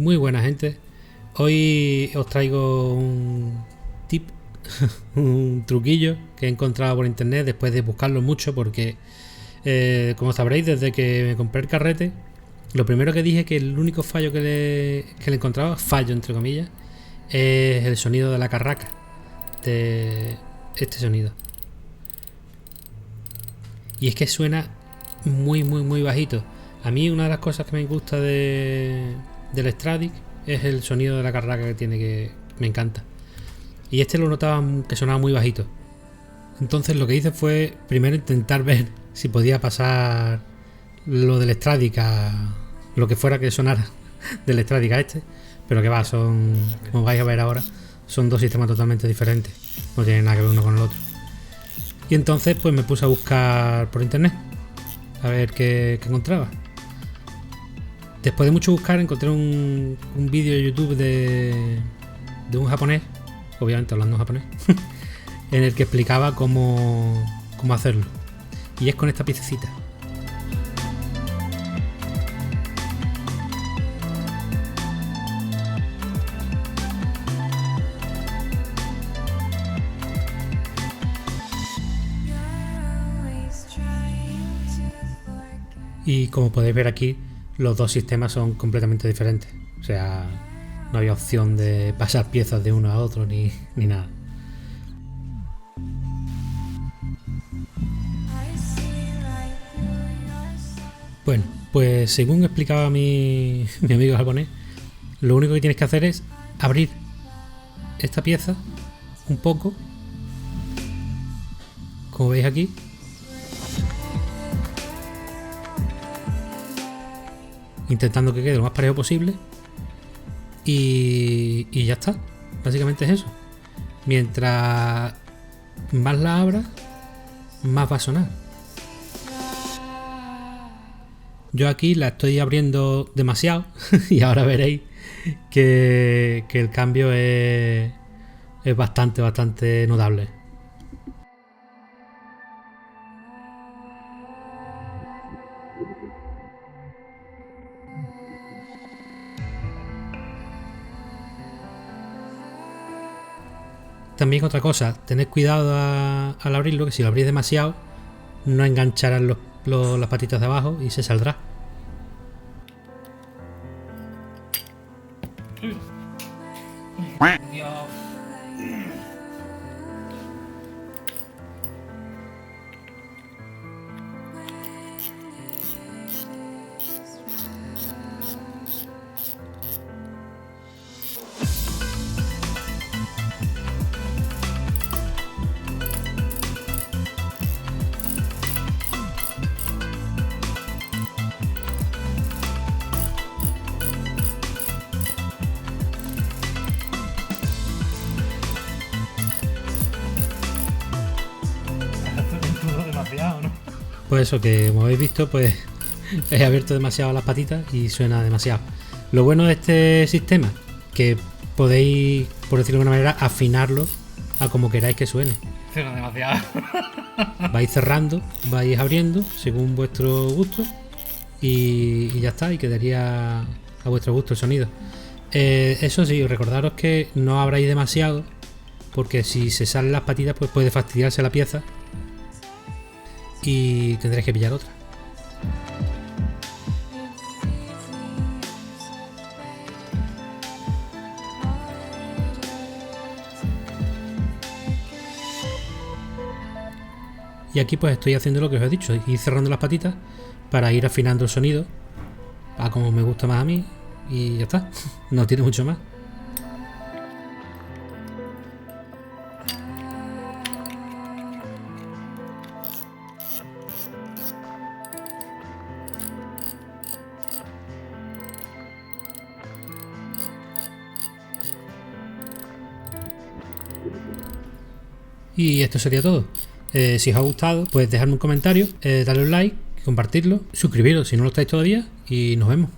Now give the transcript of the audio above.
Muy buena gente. Hoy os traigo un tip, un truquillo que he encontrado por internet después de buscarlo mucho porque, como sabréis, desde que me compré el carrete, lo primero que dije que el único fallo que le encontraba, fallo entre comillas, es el sonido de la carraca, de este sonido. Y es que suena muy bajito. A mí una de las cosas que me gusta del Stradic es el sonido de la carraca que tiene, que me encanta. Y este lo notaba que sonaba muy bajito. Entonces lo que hice fue primero intentar ver si podía pasar lo del Stradic a lo que fuera que sonara del Stradic a este. Pero que va, son, como vais a ver ahora, son dos sistemas totalmente diferentes. No tienen nada que ver uno con el otro. Y entonces pues me puse a buscar por internet a ver qué encontraba. Después de mucho buscar encontré un vídeo de YouTube de un japonés, obviamente hablando japonés, en el que explicaba cómo hacerlo. Y es con esta piececita. Y como podéis ver aquí, los dos sistemas son completamente diferentes. O sea, no había opción de pasar piezas de uno a otro ni nada. Bueno, pues según explicaba mi amigo japonés, lo único que tienes que hacer es abrir esta pieza un poco, como veis aquí, intentando que quede lo más parejo posible, y ya está. Básicamente es eso. Mientras más la abra, más va a sonar. Yo aquí la estoy abriendo demasiado y ahora veréis que el cambio es bastante notable. También otra cosa, tened cuidado al abrirlo, que si lo abrís demasiado no engancharán las patitas de abajo y se saldrá. ¿No? Pues eso, que como habéis visto, pues he abierto demasiado las patitas y suena demasiado. Lo bueno de este sistema, que podéis, por decirlo de alguna manera, afinarlo a como queráis que suene. Suena demasiado. Vais cerrando, vais abriendo según vuestro gusto y ya está, y quedaría a vuestro gusto el sonido. Eso sí, recordaros que no abráis demasiado, porque si se salen las patitas pues puede fastidiarse la pieza y tendréis que pillar otra. Y aquí pues estoy haciendo lo que os he dicho, ir cerrando las patitas para ir afinando el sonido a como me gusta más a mí y ya está, no tiene mucho más. Y esto sería todo. Si os ha gustado, pues dejadme un comentario, darle un like, compartirlo, suscribiros si no lo estáis todavía y nos vemos.